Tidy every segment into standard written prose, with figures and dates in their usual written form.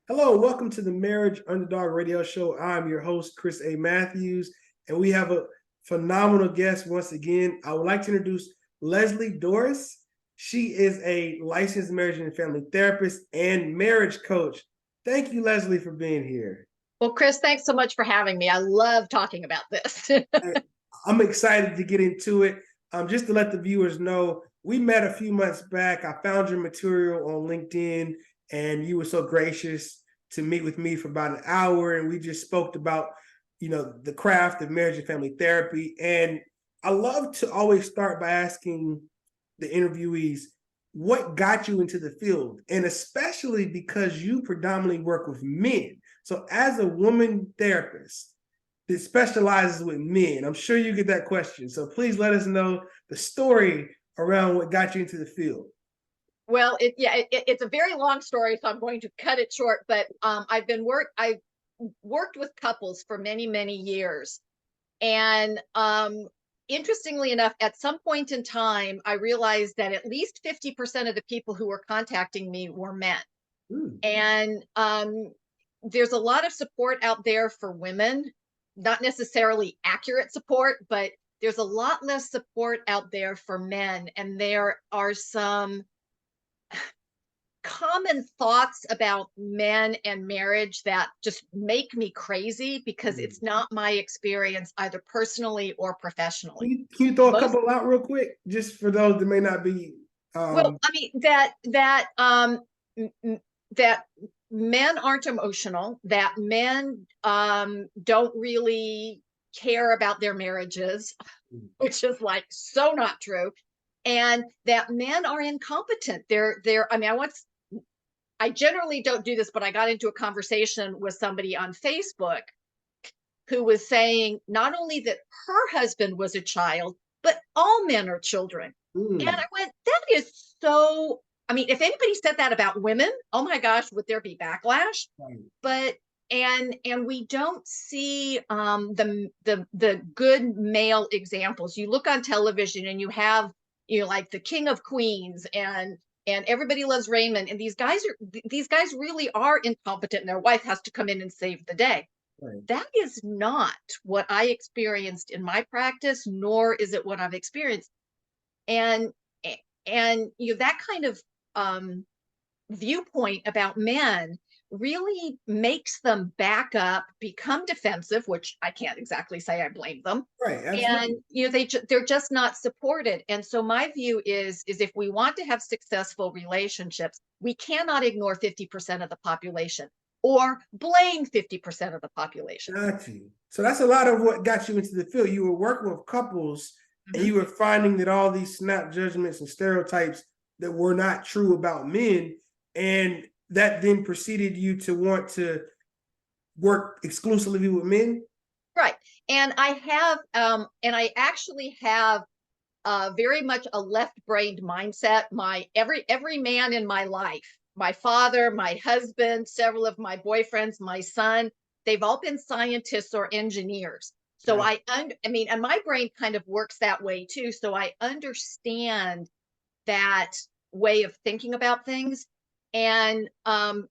Hello, welcome to the Marriage Underdog Radio Show. I'm your host, Chris A. Matthews, and we have a phenomenal guest once again. I would like to introduce Lesli Doares. She is a licensed marriage and family therapist and marriage coach. Thank you, Lesli, for being here. Well, Chris, thanks so much for having me. I love talking about this. I'm excited to get into it. Just to let the viewers know, we met a few months back. I found your material on LinkedIn, and you were so gracious to meet with me for about an hour, and we just spoke about, the craft of marriage and family therapy. And I love to always start by asking the interviewees, what got you into the field? And especially because you predominantly work with men. So as a woman therapist that specializes with men, I'm sure you get that question. So please let us know the story around what got you into the field. Well, it's a very long story, so I'm going to cut it short. But I've worked with couples for many, many years, and interestingly enough, at some point in time, I realized that at least 50% of the people who were contacting me were men. And there's a lot of support out there for women, not necessarily accurate support, but there's a lot less support out there for men. And there are some common thoughts about men and marriage that just make me crazy because it's not my experience either personally or professionally. Can you throw a couple out real quick, just for those that may not be? Well, I mean that men aren't emotional, that men don't really care about their marriages, which is like so not true, and that men are incompetent. I generally don't do this, but I got into a conversation with somebody on Facebook who was saying not only that her husband was a child, but all men are children. And I went, that is so, I mean, if anybody said that about women, oh my gosh, would there be backlash? Right. But and we don't see the good male examples. You look on television and you have, like the King of Queens and Everybody Loves Raymond, and these guys really are incompetent, and their wife has to come in and save the day. Right. That is not what I experienced in my practice, nor is it what I've experienced. And that kind of viewpoint about men really makes them back up, become defensive, which I can't exactly say I blame them. Right. Absolutely. And they're just not supported. And so my view is if we want to have successful relationships, we cannot ignore 50% of the population or blame 50% of the population. Got you. So that's a lot of what got you into the field. You were working with couples, and you were finding that all these snap judgments and stereotypes that were not true about men, and that then preceded you to want to work exclusively with men? Right. And I actually have very much a left-brained mindset. Every man in my life, my father, my husband, several of my boyfriends, my son, they've all been scientists or engineers. So right. And my brain kind of works that way too. So I understand that way of thinking about things. And part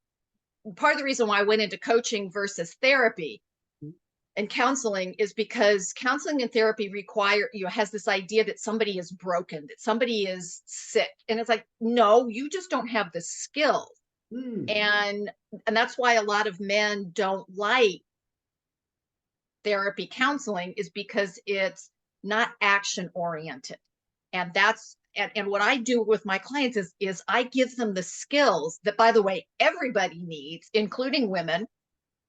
of the reason why I went into coaching versus therapy and counseling is because counseling and therapy has this idea that somebody is broken, that somebody is sick. And it's like, no, you just don't have the skills. And that's why a lot of men don't like therapy counseling, is because it's not action oriented. And what I do with my clients is I give them the skills that, by the way, everybody needs, including women,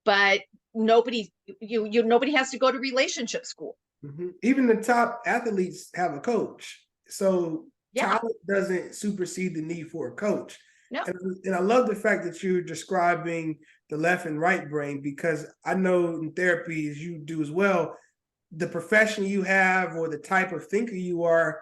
but nobody has to go to relationship school. Even the top athletes have a coach. So talent doesn't supersede the need for a coach. No. And I love the fact that you're describing the left and right brain, because I know in therapy, as you do as well, the profession you have or the type of thinker you are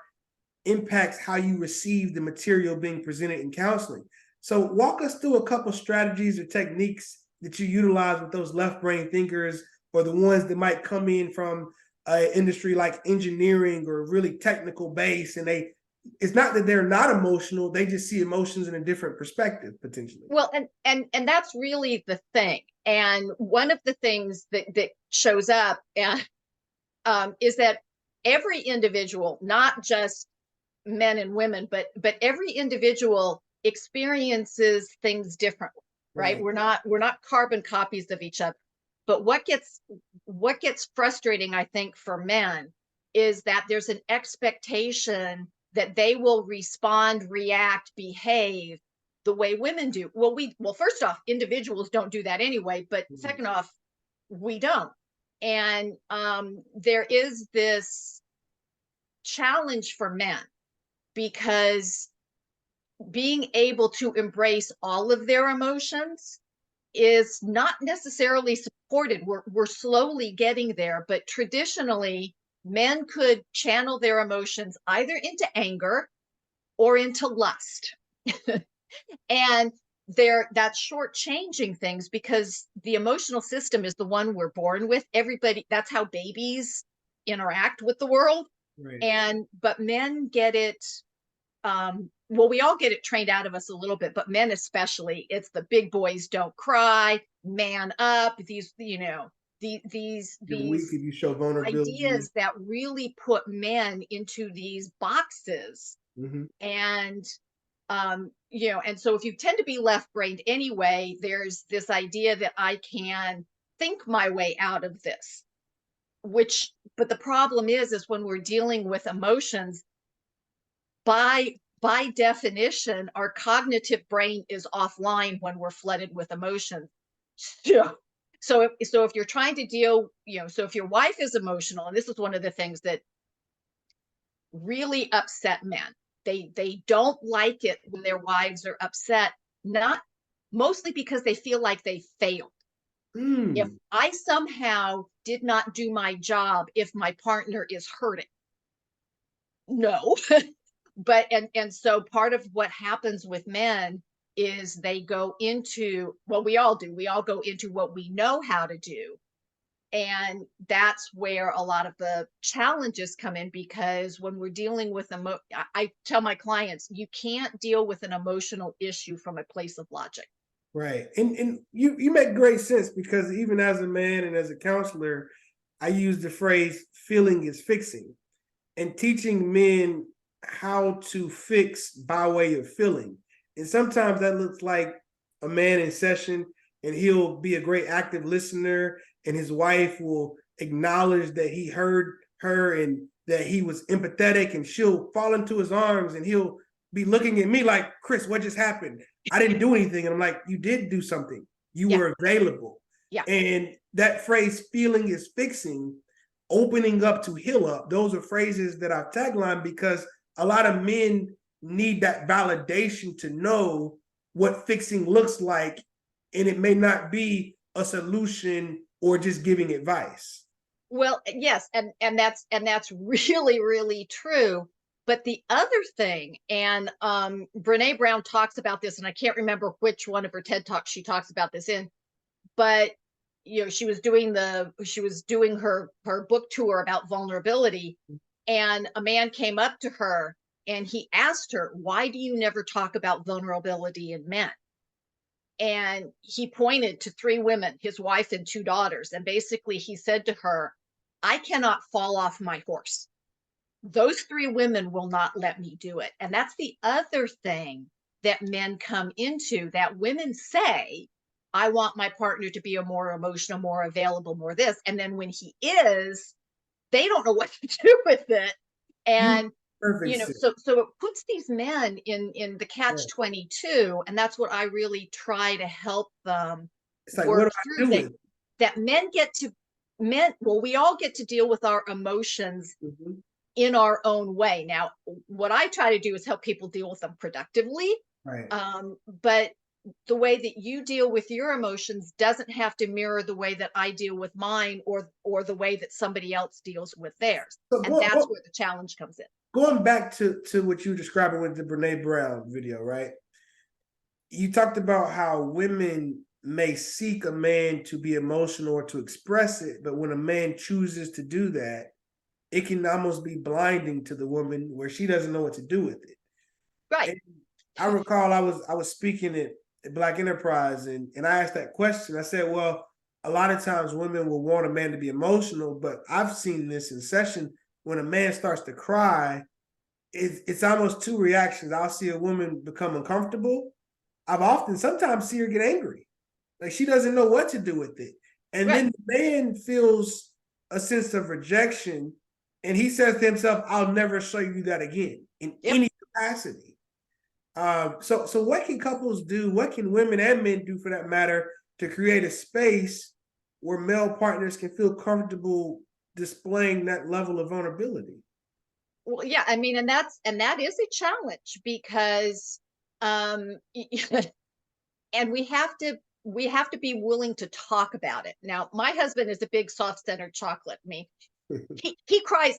impacts how you receive the material being presented in counseling. So walk us through a couple strategies or techniques that you utilize with those left brain thinkers, or the ones that might come in from an industry like engineering or really technical base, and they it's not that they're not emotional, they just see emotions in a different perspective potentially. Well, and that's really the thing. And one of the things that shows up is that every individual, not just men and women, but every individual experiences things differently, right? We're not carbon copies of each other. But what gets frustrating, I think, for men is that there's an expectation that they will respond, react, behave the way women do. Well, first off, individuals don't do that anyway, but second off, we don't. And there is this challenge for men, because being able to embrace all of their emotions is not necessarily supported. We're slowly getting there, but traditionally, men could channel their emotions either into anger or into lust. And that's shortchanging things, because the emotional system is the one we're born with. Everybody, that's how babies interact with the world. Right. But men get it, well, we all get it trained out of us a little bit, but men especially, it's the big boys don't cry, man up, these Weak if you show vulnerability. ideas that really put men into these boxes. Mm-hmm. And and so if you tend to be left-brained anyway, there's this idea that I can think my way out of this, but the problem is when we're dealing with emotions, by definition, our cognitive brain is offline when we're flooded with emotions. So if you're trying to deal, so if your wife is emotional, and this is one of the things that really upset men, they don't like it when their wives are upset, not mostly because they feel like they failed. If I somehow did not do my job, if my partner is hurting, no. But and so part of what happens with men is they go into, well, we all do, we all go into what we know how to do. And that's where a lot of the challenges come in, because when we're dealing with I tell my clients, you can't deal with an emotional issue from a place of logic. Right. And you make great sense, because even as a man and as a counselor, I use the phrase feeling is fixing, and teaching men how to fix by way of feeling. And sometimes that looks like a man in session, and he'll be a great active listener, and his wife will acknowledge that he heard her and that he was empathetic, and she'll fall into his arms, and he'll be looking at me like, Chris, what just happened? I didn't do anything. And I'm like, you did do something. You were available. Yeah. And that phrase, feeling is fixing, opening up to heal up, those are phrases that I've taglined, because a lot of men need that validation to know what fixing looks like. And it may not be a solution or just giving advice. Well, yes, and that's really, really true. But the other thing, and Brene Brown talks about this, and I can't remember which one of her TED Talks she talks about this in, but she was doing her book tour about vulnerability, and a man came up to her and he asked her, why do you never talk about vulnerability in men? And he pointed to 3 women, his wife and 2 daughters. And basically he said to her, I cannot fall off my horse. Those 3 women will not let me do it. And that's the other thing that men come into, that women say, I want my partner to be a more emotional, more available, more this. And then when he is, they don't know what to do with it. And so it puts these men in the catch-22, and that's what I really try to help them work through. That we all get to deal with our emotions in our own way. Now, what I try to do is help people deal with them productively. Right. But the way that you deal with your emotions doesn't have to mirror the way that I deal with mine, or the way that somebody else deals with theirs. And that's where the challenge comes in. Going back to what you described with the Brene Brown video, right? You talked about how women may seek a man to be emotional or to express it, but when a man chooses to do that, it can almost be blinding to the woman where she doesn't know what to do with it. Right. And I recall I was speaking at Black Enterprise, and I asked that question. I said, well, a lot of times women will want a man to be emotional, but I've seen this in session when a man starts to cry, it's almost two reactions. I'll see a woman become uncomfortable. Sometimes see her get angry. Like she doesn't know what to do with it. And Right. then the man feels a sense of rejection, and he says to himself, I'll never show you that again in Yep. any capacity. So what can couples do? What can women and men do for that matter to create a space where male partners can feel comfortable displaying that level of vulnerability? Well, yeah, I mean, and that is a challenge because and we have to be willing to talk about it. Now, my husband is a big soft-centered chocolate. I mean, he cries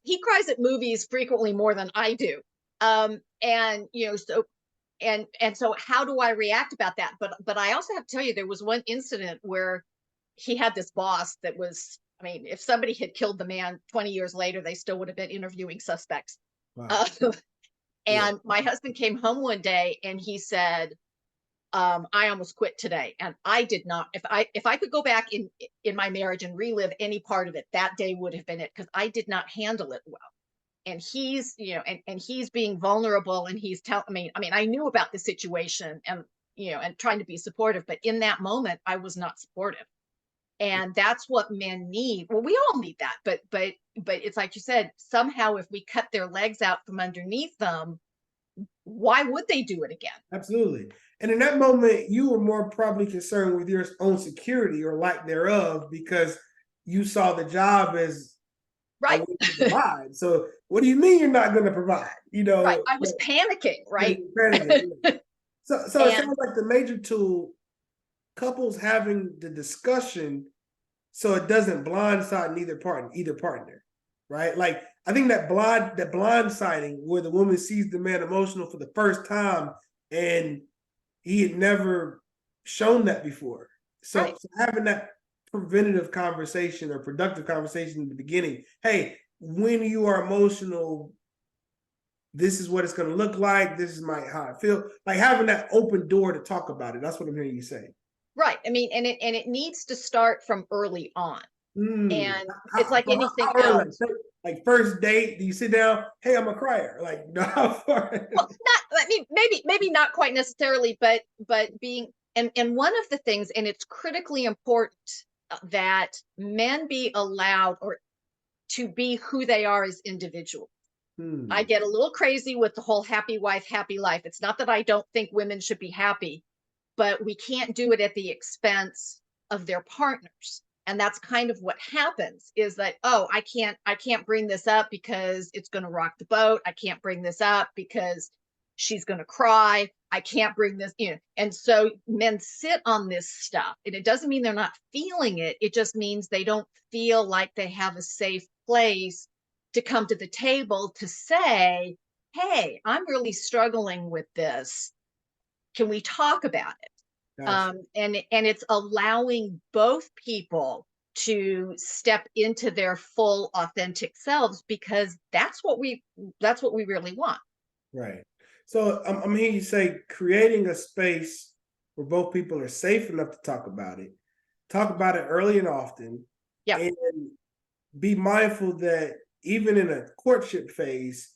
at movies frequently more than I do. And so how do I react about that? But I also have to tell you, there was one incident where he had this boss that was, I mean, if somebody had killed the man 20 years later, they still would have been interviewing suspects. Wow. Uh, Yeah. and my husband came home one day and he said, I almost quit today. And I did not. If I could go back in my marriage and relive any part of it, that day would have been it, because I did not handle it well. And he's, and he's being vulnerable, and he's telling me, I mean, I knew about the situation, and and trying to be supportive, but in that moment, I was not supportive. And that's what men need. Well, we all need that, but it's like you said, somehow if we cut their legs out from underneath them, why would they do it again? Absolutely. And in that moment, you were more probably concerned with your own security or lack thereof because you saw the job as a Right. way to provide. So what do you mean you're not going to provide? Right. I was panicking, right? So it And sounds like the major tool, couples having the discussion so it doesn't blindside either partner, right? Like I think that blindsiding where the woman sees the man emotional for the first time and he had never shown that before. So, right. so having that preventative conversation or productive conversation in the beginning, hey, when you are emotional, this is what it's going to look like. This is how I feel. Like having that open door to talk about it. That's what I'm hearing you say. Right. I mean, and it needs to start from early on. And it's like anything How early? else. Like first date, do you sit down? Hey, I'm a crier. Like no. Well, not, I mean, maybe not quite necessarily, but being, and one of the things, and it's critically important, that men be allowed or to be who they are as individuals. I get a little crazy with the whole happy wife, happy life. It's not that I don't think women should be happy, but we can't do it at the expense of their partners. And that's kind of what happens, is that, oh, I can't bring this up because it's going to rock the boat. I can't bring this up because she's going to cry. I can't bring this, and so men sit on this stuff, and it doesn't mean they're not feeling it. It just means they don't feel like they have a safe place to come to the table to say, hey, I'm really struggling with this. Can we talk about it? Gotcha. And it's allowing both people to step into their full authentic selves, because that's what we really want. Right. So I'm hearing you say creating a space where both people are safe enough to talk about it early and often, Yeah. and be mindful that even in a courtship phase,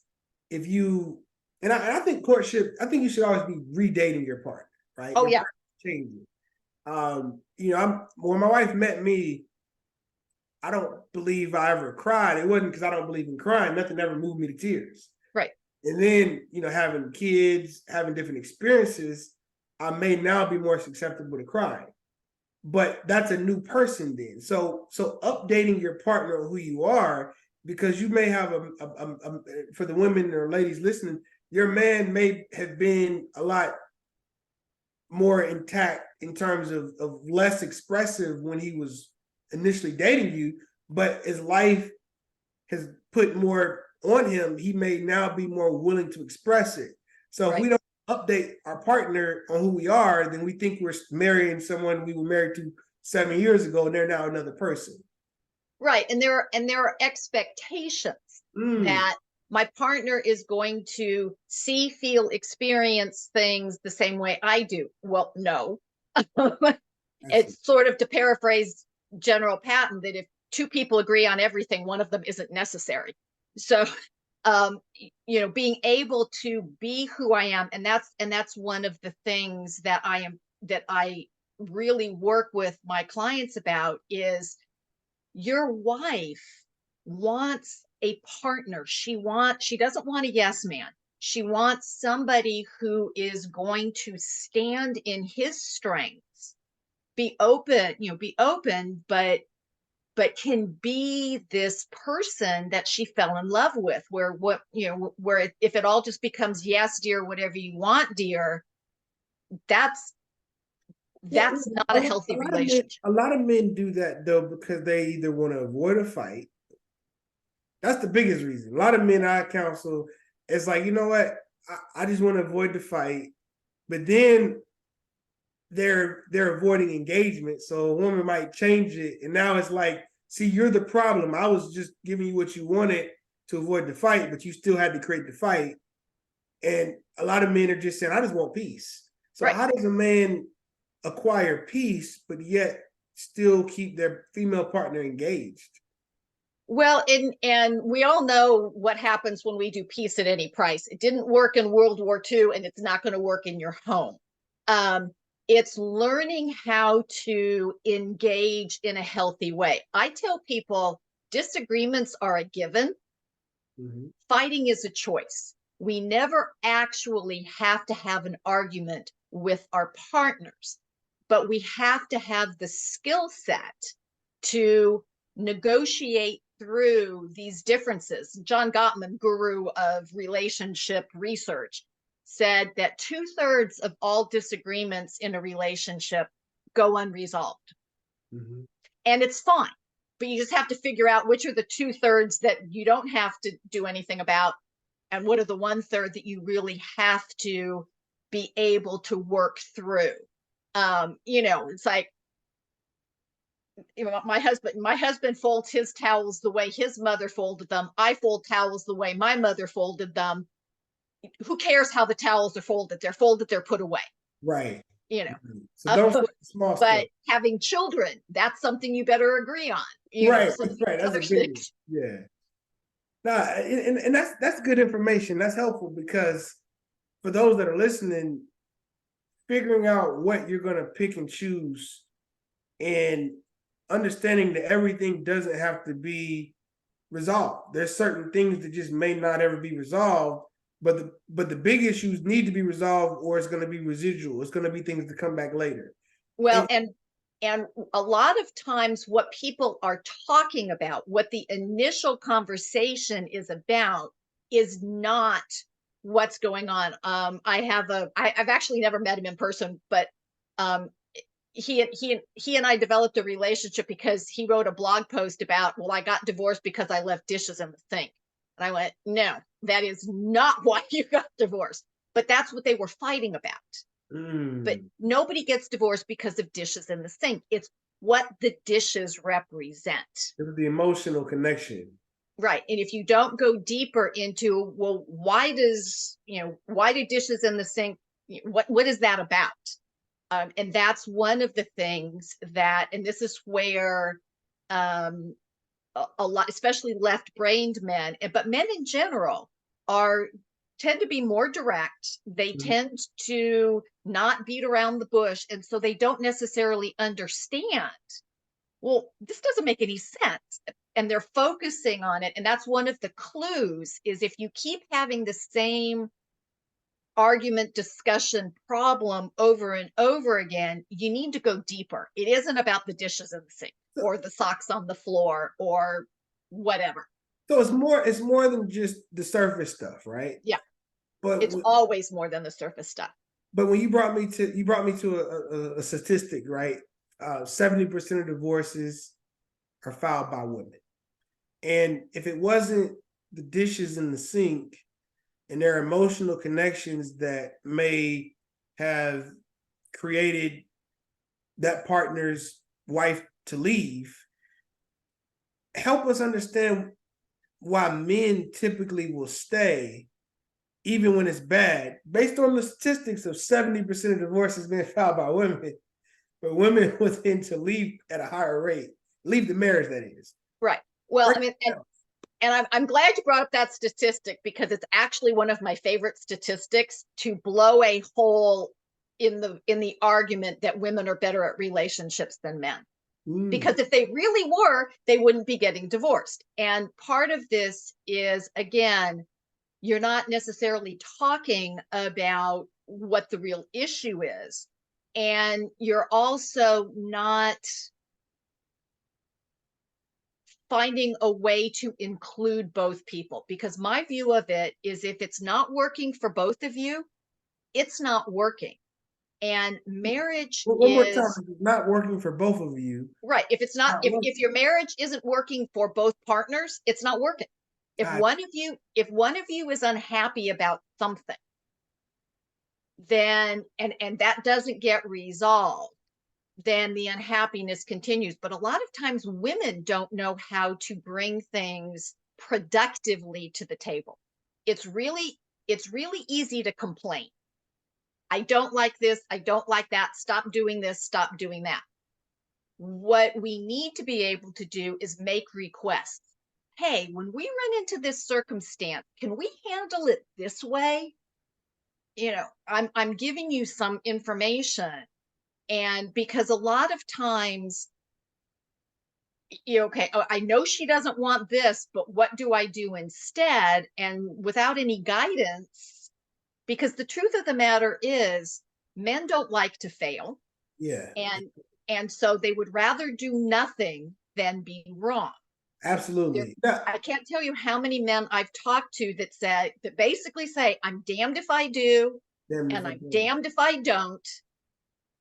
if you and I think courtship, I think you should always be redating your partner, right? Oh, your yeah. changing. When my wife met me, I don't believe I ever cried. It wasn't because I don't believe in crying. Nothing ever moved me to tears. Right. And then, having kids, having different experiences, I may now be more susceptible to crying. But that's a new person then. So updating your partner on who you are, because you may have for the women or ladies listening, your man may have been a lot more intact in terms of less expressive when he was initially dating you, but as life has put more on him, he may now be more willing to express it. So if we don't update our partner on who we are, then we think we're marrying someone we were married to 7 years ago, and they're now another person. Right. And there are expectations that my partner is going to see, feel, experience things the same way I do. Well, no. It's sort of, to paraphrase General Patton, that if two people agree on everything, one of them isn't necessary. So, being able to be who I am, and that's one of the things that I really work with my clients about, is your wife wants a partner. She doesn't want a yes man. She wants somebody who is going to stand in his strengths, be open, but can be this person that she fell in love with, where if it all just becomes yes, dear, whatever you want, dear, that's not a healthy relationship. A lot of men do that though because they either want to avoid a fight. That's the biggest reason. A lot of men I counsel, it's like, you know what? I just want to avoid the fight. But then they're avoiding engagement. So a woman might change it. And now it's like, see, you're the problem. I was just giving you what you wanted to avoid the fight, but you still had to create the fight. And a lot of men are just saying, I just want peace. So how does a man acquire peace, but yet still keep their female partner engaged? Well, and we all know what happens when we do peace at any price. It didn't work in World War II, and it's not going to work in your home. It's learning how to engage in a healthy way. I tell people disagreements are a given. Fighting is a choice. We never actually have to have an argument with our partners, but we have to have the skill set to negotiate through these differences. John Gottman, guru of relationship research, said that 2/3 of all disagreements in a relationship go unresolved. And it's fine, but you just have to figure out which are the 2/3 that you don't have to do anything about, and what are the 1/3 that you really have to be able to work through. It's like, my husband folds his towels the way his mother folded them. I fold towels the way my mother folded them. Who cares how the towels are folded? They're folded, they're put away. Right. So don't sweat the small stuff. But having children, that's something you better agree on. Right. That's a big one. Yeah. Nah, and that's good information. That's helpful, because for those that are listening, figuring out what you're going to pick and choose, and understanding that everything doesn't have to be resolved. There's certain things that just may not ever be resolved, but the big issues need to be resolved, or it's going to be residual. It's going to be things that come back later. Well, and a lot of times what people are talking about, what the initial conversation is about, is not what's going on. I've actually never met him in person, but he and I developed a relationship because he wrote a blog post about, well, I got divorced because I left dishes in the sink. And I went, no, that is not why you got divorced. But that's what they were fighting about. But nobody gets divorced because of dishes in the sink. It's what the dishes represent. It's the emotional connection. Right. And if you don't go deeper into, well, why do dishes in the sink, what is that about? And that's one of the things that, and this is where a lot, especially left-brained men, but men in general tend to be more direct. They tend to not beat around the bush. And so they don't necessarily understand, well, this doesn't make any sense. And they're focusing on it. And that's one of the clues, is if you keep having the same argument, discussion, problem over and over again, you need to go deeper. It isn't about the dishes in the sink or the socks on the floor or whatever. So it's more than just the surface stuff, right? Yeah. But it's always more than the surface stuff. But when you brought me to a statistic, right? 70% of divorces are filed by women. And if it wasn't the dishes in the sink and their emotional connections that may have created that partner's wife to leave, help us understand why men typically will stay even when it's bad, based on the statistics of 70% of divorces being filed by women, but women will tend to leave at a higher rate, leave the marriage, that is. Right. Well, I mean, and I'm glad you brought up that statistic, because it's actually one of my favorite statistics to blow a hole in the argument that women are better at relationships than men. Because if they really were, they wouldn't be getting divorced. And part of this is, again, you're not necessarily talking about what the real issue is. And you're also not finding a way to include both people. Because my view of it is, if it's not working for both of you, it's not working. And marriage one more time, is it's not working for both of you. Right. If it's not, if your marriage isn't working for both partners, it's not working. If one of you is unhappy about something, then and that doesn't get resolved, then the unhappiness continues. But a lot of times women don't know how to bring things productively to the table. It's really easy to complain. I don't like this, I don't like that, stop doing this, stop doing that. What we need to be able to do is make requests. Hey, when we run into this circumstance, can we handle it this way? You know, I'm giving you some information. And because a lot of times, okay, oh, I know she doesn't want this, but what do I do instead? And without any guidance, because the truth of the matter is, men don't like to fail. Yeah. And so they would rather do nothing than be wrong. Absolutely. I can't tell you how many men I've talked to that basically say, I'm damned if I do, and I'm damned if I don't.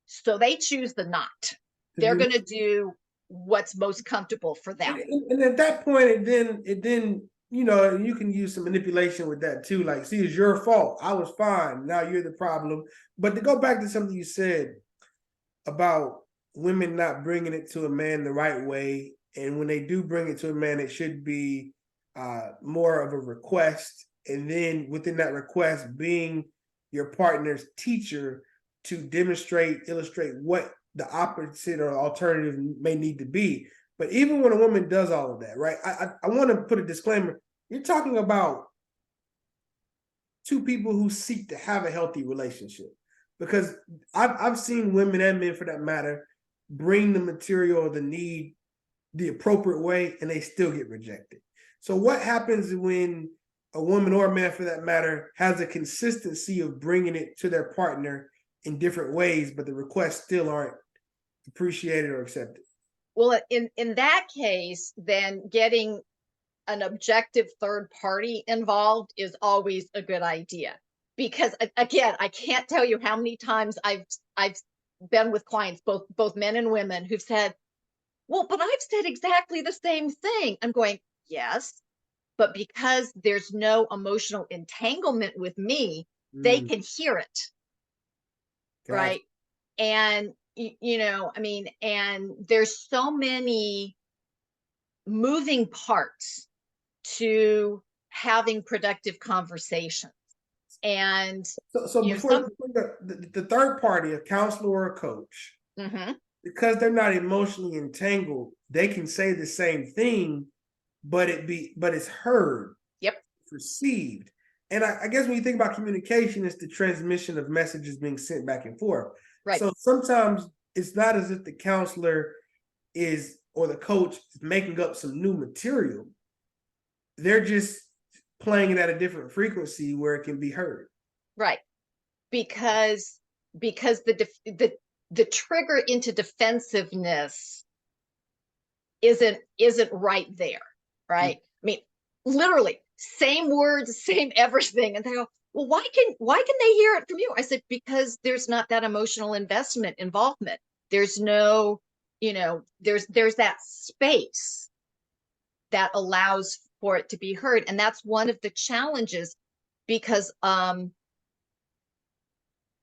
So they choose the not. They're going to do what's most comfortable for them. And at that point, it then, you know, you can use some manipulation with that too. Like, see, it's your fault. I was fine. Now you're the problem. But to go back to something you said about women not bringing it to a man the right way, and when they do bring it to a man, it should be more of a request, and then within that request, being your partner's teacher to demonstrate, illustrate what the opposite or alternative may need to be. But even when a woman does all of that, right? I want to put a disclaimer. You're talking about two people who seek to have a healthy relationship. Because I've seen women and men, for that matter, bring the material or the need the appropriate way, and they still get rejected. So what happens when a woman, or a man for that matter, has a consistency of bringing it to their partner in different ways, but the requests still aren't appreciated or accepted? Well, in that case, then getting an objective third party involved is always a good idea. Because again, I can't tell you how many times I've been with clients, both men and women, who've said, well, but I've said exactly the same thing. I'm going, yes, but because there's no emotional entanglement with me, they can hear it. Gotcha. Right. And, you know, I mean, and there's so many moving parts to having productive conversations. And so before the third party, a counselor or a coach, because they're not emotionally entangled, they can say the same thing, but it's heard, perceived. And I guess when you think about communication, it's the transmission of messages being sent back and forth. Right. So sometimes it's not as if the counselor or the coach is making up some new material. They're just playing it at a different frequency where it can be heard. Right. Because the trigger into defensiveness isn't right there. Right. I mean, literally same words, same everything. And they go, well, why can they hear it from you? I said, because there's not that emotional involvement. There's no, you know, there's that space that allows for it to be heard. And that's one of the challenges, because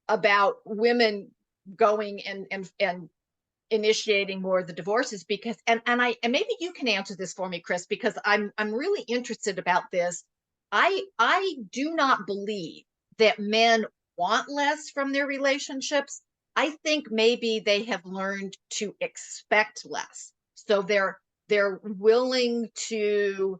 about women going and initiating more of the divorces, because and maybe you can answer this for me, Chris, because I'm really interested about this. I do not believe that men want less from their relationships. I think maybe they have learned to expect less. So they're willing to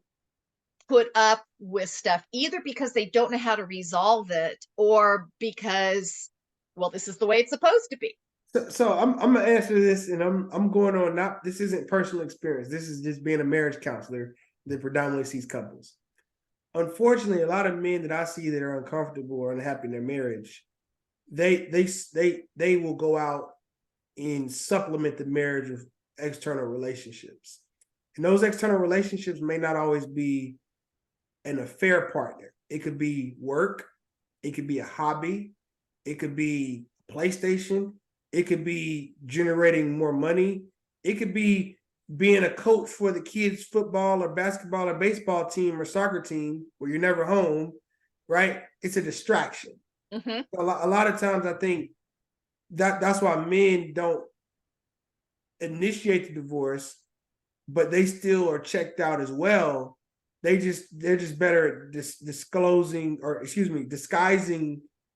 put up with stuff either because they don't know how to resolve it, or because, well, this is the way it's supposed to be. So I'm gonna answer this, and I'm going on. Not this isn't personal experience. This is just being a marriage counselor that predominantly sees couples. Unfortunately, a lot of men that I see that are uncomfortable or unhappy in their marriage, they will go out and supplement the marriage with external relationships, and those external relationships may not always be an affair partner. It could be work, it could be a hobby, it could be PlayStation, it could be generating more money, it could be being a coach for the kids' football or basketball or baseball team or soccer team where you're never home, right? It's a distraction. Mm-hmm. A lot of times I think that's why men don't initiate the divorce, but they still are checked out as well. They're just better at disguising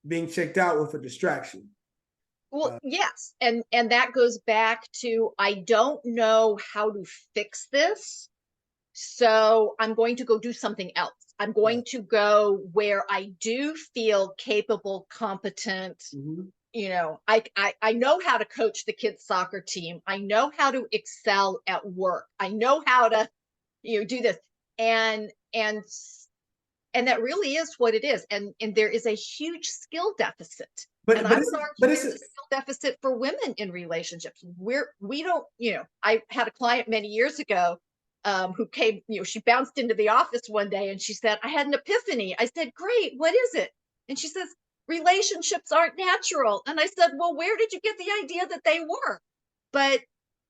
being checked out with a distraction. Well, yes, and that goes back to, I don't know how to fix this, so I'm going to go do something else. I'm going to go where I do feel capable, competent. Mm-hmm. You know, I know how to coach the kids' soccer team. I know how to excel at work. I know how to, do this. And that really is what it is. And there is a huge skill deficit. And I would argue there's a skill deficit for women in relationships. We don't, I had a client many years ago who came, she bounced into the office one day and she said, I had an epiphany. I said, great, what is it? And she says, relationships aren't natural. And I said, well, where did you get the idea that they were? But,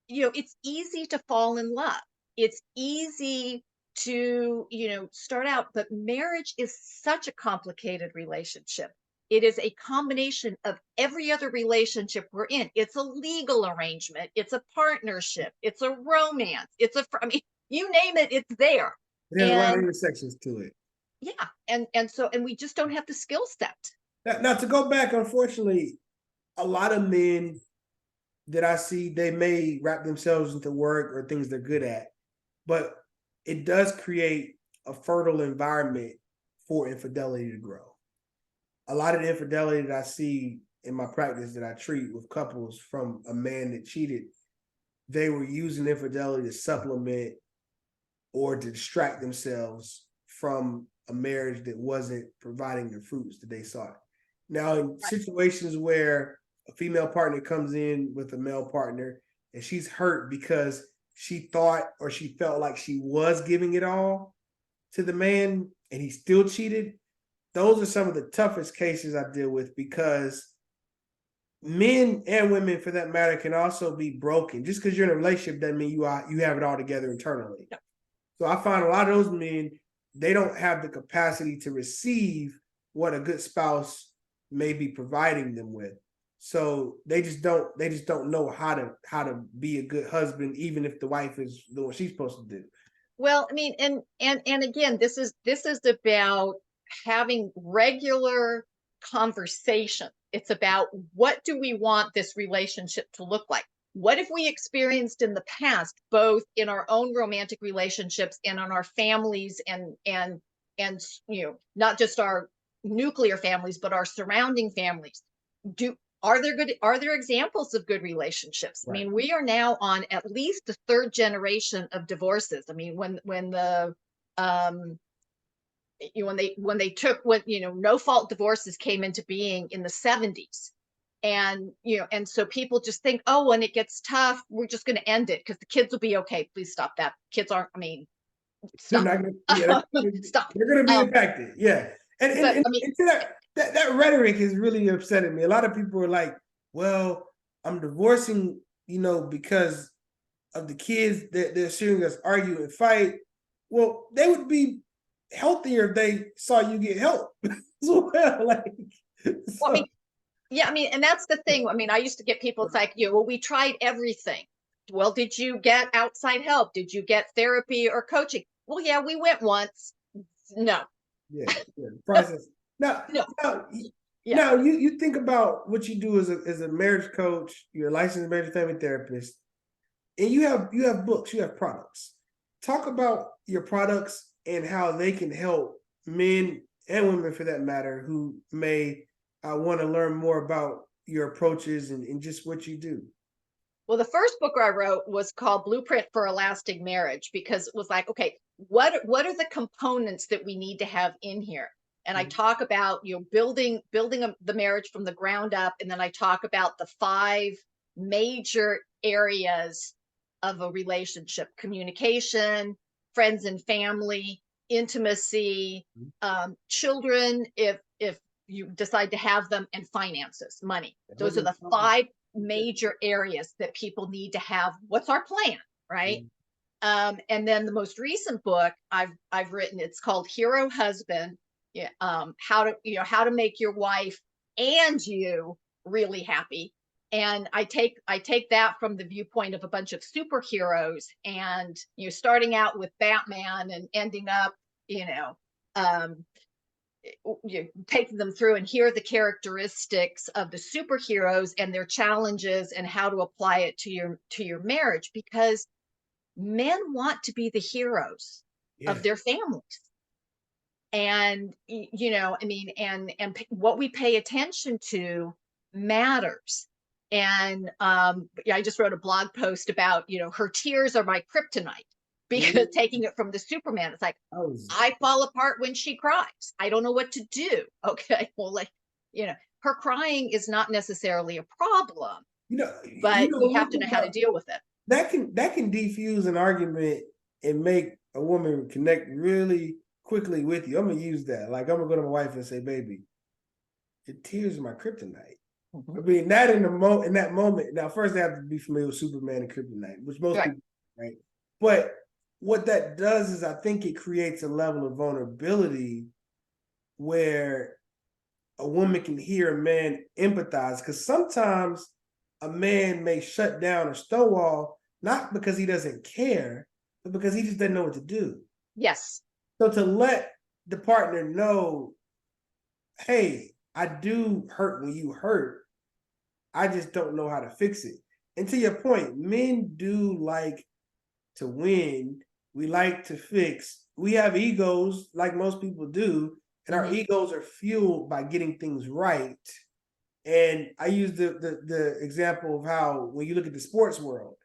it's easy to fall in love. It's easy to, start out, but marriage is such a complicated relationship. It is a combination of every other relationship we're in. It's a legal arrangement. It's a partnership. It's a romance. You name it, it's there. There's a lot of intersections to it. Yeah. And we just don't have the skill set. Now, to go back, unfortunately, a lot of men that I see, they may wrap themselves into work or things they're good at, but it does create a fertile environment for infidelity to grow. A lot of the infidelity that I see in my practice that I treat with couples from a man that cheated, they were using infidelity to supplement or to distract themselves from a marriage that wasn't providing the fruits that they sought. Now, in situations where a female partner comes in with a male partner and she's hurt because she thought or she felt like she was giving it all to the man and he still cheated, those are some of the toughest cases I deal with, because men and women, for that matter, can also be broken. Just because you're in a relationship doesn't mean you have it all together internally. No. So I find a lot of those men, they don't have the capacity to receive what a good spouse may be providing them with. So they just don't know how to be a good husband, even if the wife is doing what she's supposed to do. Well, I mean, and again, this is about having regular conversation. It's about, what do we want this relationship to look like? What have we experienced in the past, both in our own romantic relationships and on our families, and not just our nuclear families, but our surrounding families? Are there examples of good relationships? Right. I mean, we are now on at least the third generation of divorces. I mean, when they took no fault divorces came into being in the 70s. And, and so people just think, oh, when it gets tough, we're just going to end it because the kids will be okay. Please stop that. Kids aren't, stop. Stop. They're going to be impacted. Yeah. And that rhetoric is really upsetting me. A lot of people are like, well, I'm divorcing, because of the kids that they're seeing us argue and fight. Well, they would be healthier if they saw you get help as well. Yeah, I mean, and that's the thing. I mean, I used to get people, it's like, well, we tried everything. Well, did you get outside help? Did you get therapy or coaching? Well, yeah, we went once. No. Yeah, yeah. Process. Now, No. now, Yeah. now you think about what you do as a marriage coach, you're a licensed marriage and family therapist, and you have books, you have products. Talk about your products and how they can help men and women, for that matter, who may want to learn more about your approaches and just what you do. Well, the first book I wrote was called Blueprint for a Lasting Marriage, because it was like, okay, what are the components that we need to have in here? And I talk about, building the marriage from the ground up, and then I talk about the 5 major areas of a relationship: communication, friends and family, intimacy, children, if you decide to have them, and finances, money. Those are the 5 major areas that people need to have. What's our plan, right? And then the most recent book I've written, it's called Hero Husband. Yeah, how to make your wife and you really happy. And I take that from the viewpoint of a bunch of superheroes, and starting out with Batman and ending up, um, taking them through, and here are the characteristics of the superheroes and their challenges and how to apply it to your marriage, because men want to be the heroes of their families. And I mean, and what we pay attention to matters. And I just wrote a blog post about, her tears are my kryptonite, because taking it from the Superman, it's like, I fall apart when she cries. I don't know what to do. Okay, well, her crying is not necessarily a problem, but you have to know how to deal with it. That can defuse an argument and make a woman connect really quickly with you. I'm gonna use that. Like, I'm gonna go to my wife and say, "Baby, your tears are my kryptonite." I mean, that in that moment. Now, first they have to be familiar with Superman and kryptonite, which most people, right? But what that does is, I think it creates a level of vulnerability where a woman can hear a man empathize, because sometimes a man may shut down or stonewall, not because he doesn't care, but because he just doesn't know what to do. Yes. So to let the partner know, hey, I do hurt when you hurt, I just don't know how to fix it. And to your point, men do like to win. We like to fix. We have egos, like most people do, and our egos are fueled by getting things right. And I use the example of how, when you look at the sports world,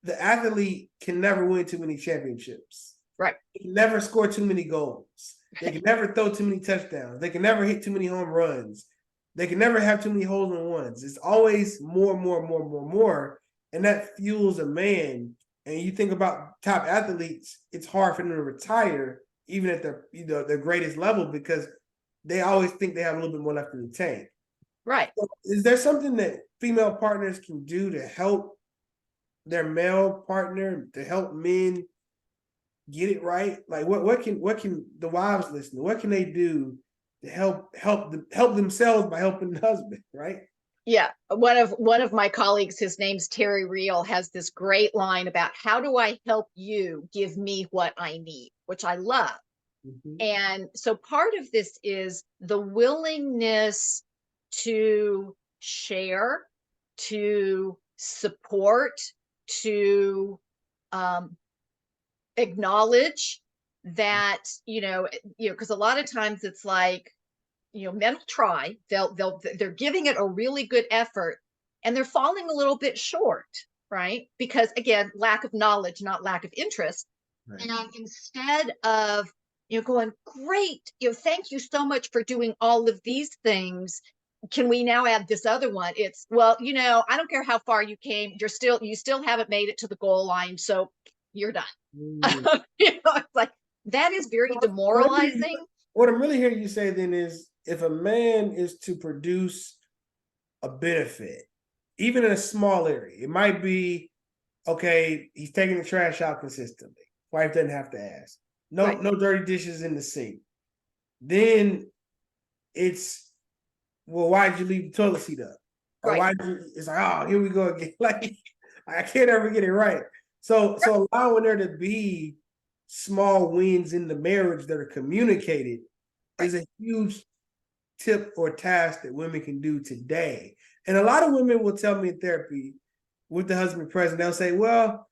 the athlete can never win too many championships. Right. They can never score too many goals. They can never throw too many touchdowns. They can never hit too many home runs. They can never have too many holes in ones. It's always more. And that fuels a man. And you think about top athletes, it's hard for them to retire, even at their greatest level, because they always think they have a little bit more left in the tank. Right. So is there something that female partners can do to help their male partner, to help men get it right? Like, what can the wives listen? What can they do to help themselves by helping the husband, right? Yeah, one of my colleagues, his name's Terry Reel, has this great line about, how do I help you give me what I need, which I love. And so part of this is the willingness to share, to support, to acknowledge that, because a lot of times it's like, men will try, they're giving it a really good effort, and they're falling a little bit short, right? Because again, lack of knowledge, not lack of interest. Right. And instead of, going, great, thank you so much for doing all of these things, can we now add this other one? It's, well, I don't care how far you came, you still haven't made it to the goal line, so you're done. It's like, that is very demoralizing. What I'm really hearing you say then is, if a man is to produce a benefit, even in a small area, it might be, okay, he's taking the trash out consistently. Wife doesn't have to ask. No dirty dishes in the sink. Then it's well, why did you leave the toilet seat up? Or Right. why did you, it's like, oh, here we go again. Like, I can't ever get it right. So allowing there to be small wins in the marriage that are communicated Right. is a huge tip or task that women can do today. And a lot of women will tell me in therapy with the husband present, they'll say, well,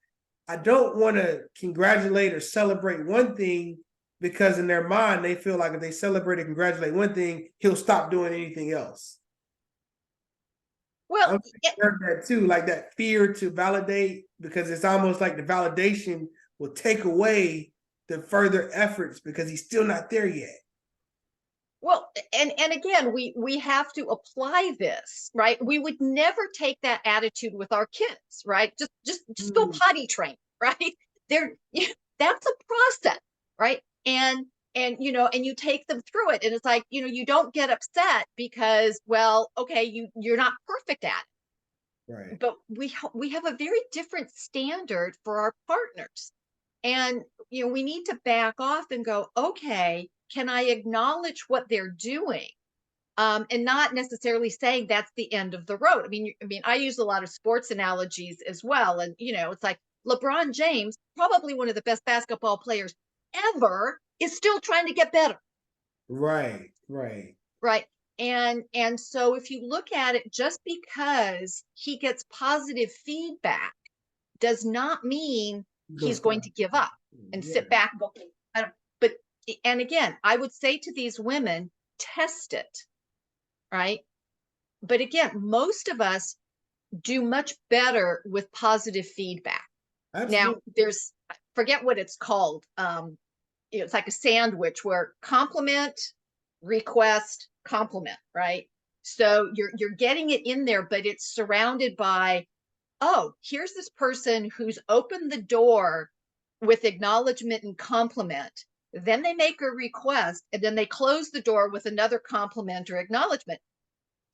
I don't want to congratulate or celebrate one thing because in their mind, they feel like if they celebrate and congratulate one thing, he'll stop doing anything else. Well, I'm scared of that too, like that fear to validate, because it's almost like the validation will take away the further efforts because he's still not there yet. well, and again, we have to apply this, right? We would never take that attitude with our kids, right? Just go potty train, right? There, that's a process, right? And and you take them through it, and it's like, you don't get upset because, well, okay, you're not perfect at it, Right. but we have a very different standard for our partners. And we need to back off and go, okay, can I acknowledge what they're doing? And not necessarily saying that's the end of the road. I mean, I use a lot of sports analogies as well. And it's like LeBron James, probably one of the best basketball players ever, is still trying to get better. Right. Right. Right. And so if you look at it, just because he gets positive feedback does not mean he's going to give up and Yeah. sit back and go, I don't, but, and again, I would say to these women, test it, right? But again, most of us do much better with positive feedback. Now, Absolutely. there's, forget what it's called. It's like a sandwich where compliment, request, compliment, right? So you're getting it in there, but it's surrounded by, oh, here's this person who's opened the door with acknowledgement and compliment. Then they make a request, and then they close the door with another compliment or acknowledgement.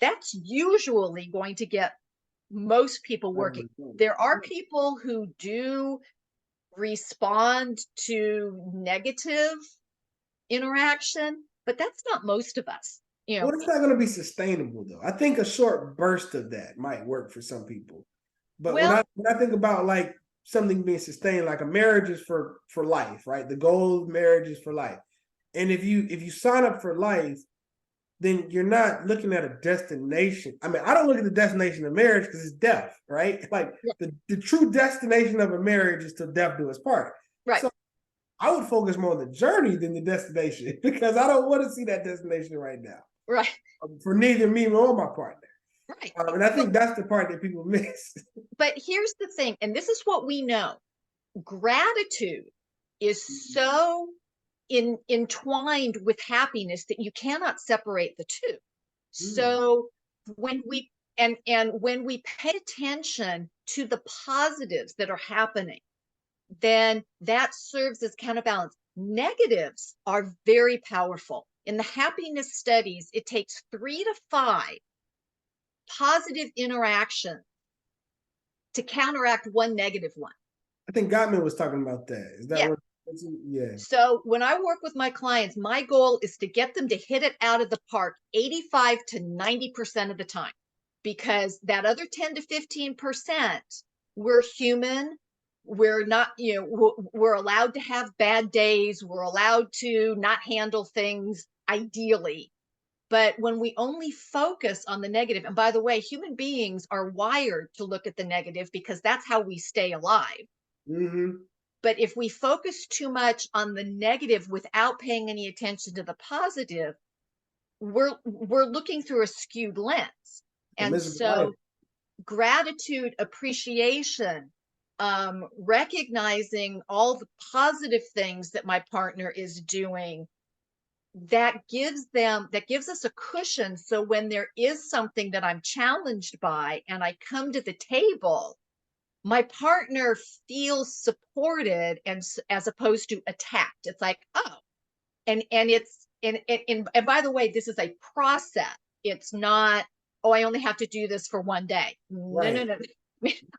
That's usually going to get most people working. There are people who do respond to negative interaction, but that's not most of us. Well, it's not going to be sustainable though. I think a short burst of that might work for some people. But when Well, I think about like something being sustained, like a marriage is for life, right? The goal of marriage is for life. And if you sign up for life, then you're not looking at a destination. I mean, I don't look at the destination of marriage because it's death, right? Like the true destination of a marriage is till death do us part. right, So I would focus more on the journey than the destination because I don't want to see that destination right now right, for neither me nor my partner. right. And I think that's the part that people miss. But here's the thing, and this is what we know. Gratitude is so entwined with happiness that you cannot separate the two. So when we and when we pay attention to the positives that are happening, then that serves as counterbalance. Negatives are very powerful. In the happiness studies, it takes 3 to 5 positive interactions to counteract one negative one. I think Gottman was talking about that. Is that Yeah. what? Yeah. So when I work with my clients, my goal is to get them to hit it out of the park 85 to 90% of the time, because that other 10 to 15%, we're human. We're not, we're allowed to have bad days. We're allowed to not handle things ideally. But when we only focus on the negative, and by the way, human beings are wired to look at the negative because that's how we stay alive. Mm-hmm. But if we focus too much on the negative without paying any attention to the positive, we're looking through a skewed lens. And so gratitude, appreciation, recognizing all the positive things that my partner is doing, that gives us a cushion. So when there is something that I'm challenged by and I come to the table, my partner feels supported, and as opposed to attacked. It's like, oh, and it's and by the way, this is a process. It's not, oh, I only have to do this for one day. Right. No.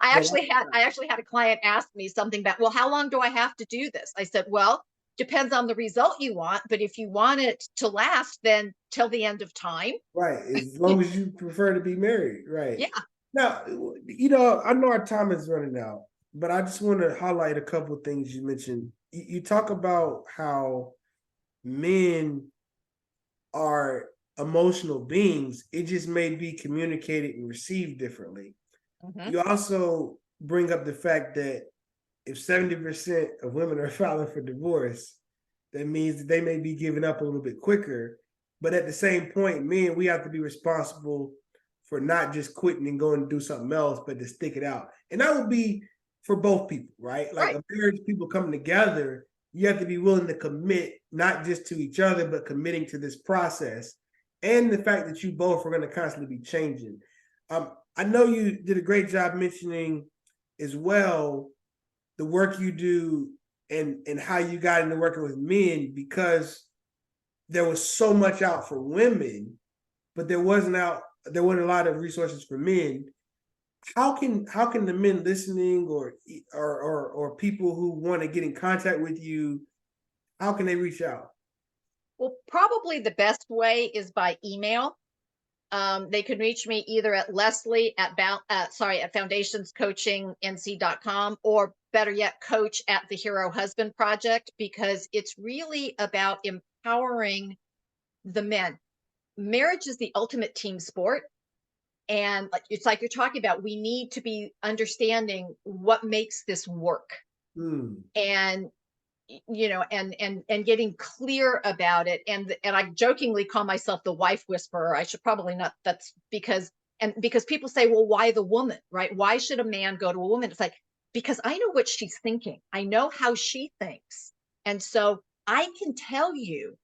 I actually had a client ask me something about, well, how long do I have to do this? I said, well, depends on the result you want. But if you want it to last, then till the end of time. Right. As long as you prefer to be married. Right. Yeah. Now, I know our time is running out, but I just want to highlight a couple of things you mentioned. You talk about how men are emotional beings. It just may be communicated and received differently. Mm-hmm. You also bring up the fact that if 70% of women are filing for divorce, that means that they may be giving up a little bit quicker. But at the same point, men, we have to be responsible for not just quitting and going to do something else, but to stick it out. And that would be for both people, right? Like a marriage, people coming together, you have to be willing to commit, not just to each other, but committing to this process. And the fact that you both are going to constantly be changing. I know you did a great job mentioning as well the work you do and how you got into working with men, because there was so much out for women, but there wasn't a lot of resources for men. How can the men listening or people who want to get in contact with you, how can they reach out? Well, probably the best way is by email. They can reach me either at Lesli at foundationscoachingnc.com, or better yet, coach at the Hero Husband Project, because it's really about empowering the men. Marriage is the ultimate team sport. And it's like you're talking about, we need to be understanding what makes this work. And and getting clear about it. And I jokingly call myself the wife whisperer. I should probably not. That's because people say, well, why the woman, right? Why should a man go to a woman? It's like, because I know what she's thinking. I know how she thinks. And so I can tell you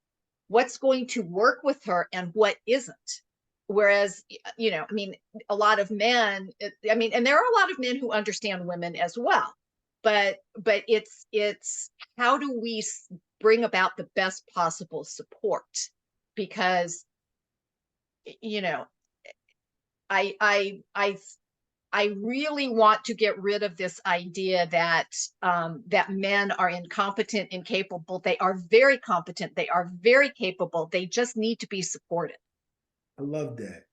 what's going to work with her and what isn't. Whereas, a lot of men, and there are a lot of men who understand women as well. But it's how do we bring about the best possible support? Because I really want to get rid of this idea that that men are incompetent, incapable. They are very competent. They are very capable. They just need to be supported. I love that.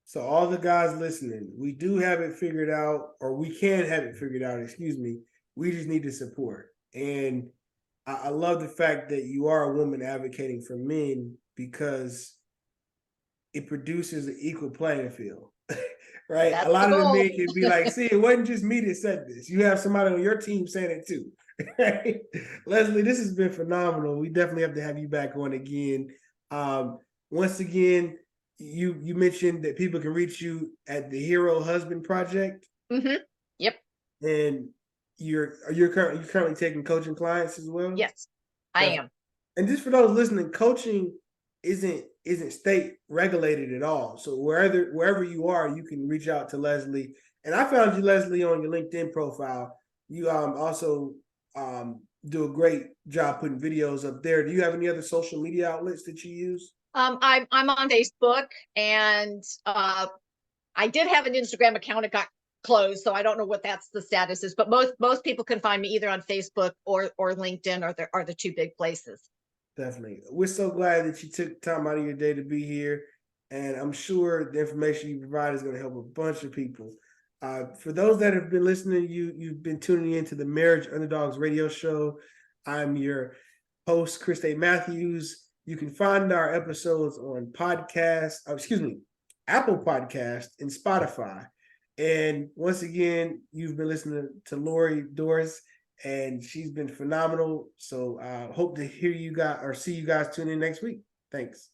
So all the guys listening, we do have it figured out, or we can have it figured out, excuse me. We just need the support. And I love the fact that you are a woman advocating for men, because it produces an equal playing field, right? That's a lot of the goal. men can be like, see, it wasn't just me that said this. You have somebody on your team saying it too, right? Lesli, this has been phenomenal. We definitely have to have you back on again. Once again, you mentioned that people can reach you at the Hero Husband Project. Mm-hmm. Yep. And you're currently taking coaching clients as well? Yes, I am. And just for those listening, coaching isn't state regulated at all. So wherever you are, you can reach out to Lesli. And I found you, Lesli, on your LinkedIn profile. You also do a great job putting videos up there. Do you have any other social media outlets that you use? I'm on Facebook, and I did have an Instagram account. It got closed, so I don't know what the status is. But most people can find me either on Facebook or LinkedIn, are the two big places. Definitely. We're so glad that you took time out of your day to be here. And I'm sure the information you provide is going to help a bunch of people. For those that have been listening, you've been tuning into the Marriage Underdogs radio show. I'm your host, Chris A. Matthews. You can find our episodes on Apple Podcast and Spotify. And once again, you've been listening to Lesli Doares, and she's been phenomenal. So hope to hear you guys or see you guys tune in next week. Thanks.